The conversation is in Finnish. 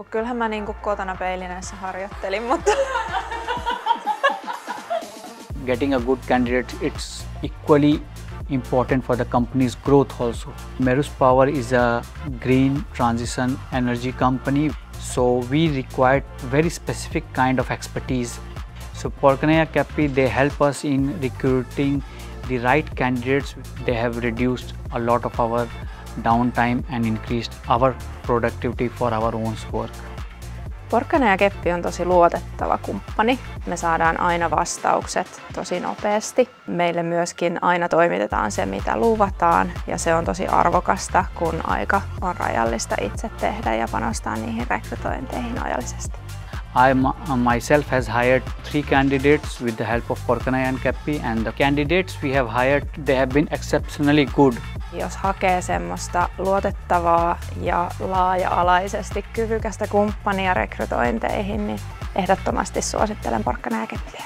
Kyllähän mä niinku kotona peilineissä harjoittelin, mutta getting a good candidate, it's equally important for the company's growth also. Merus Power is a green transition energy company, so we require very specific kind of expertise. So Porkkanaya Käppi, they help us in recruiting the right candidates. They have reduced a lot of our downtime and increased our productivity for our own work. Porkkanaya Käppi on tosi luotettava kumppani. Me saadaan aina vastaukset tosi nopeasti. Meille myöskin aina toimitetaan se, mitä luvataan, ja se on tosi arvokasta, kun aika on rajallista itse tehdä ja panostaa niihin rekrytointeihin ajallisesti. I myself has hired 3 candidates with the help of Porkkanaya Käppi, and the candidates we have hired, they have been exceptionally good. Jos hakee semmoista luotettavaa ja laaja-alaisesti kyvykästä kumppania rekrytointeihin, niin ehdottomasti suosittelen Porkkanaya Käppiä.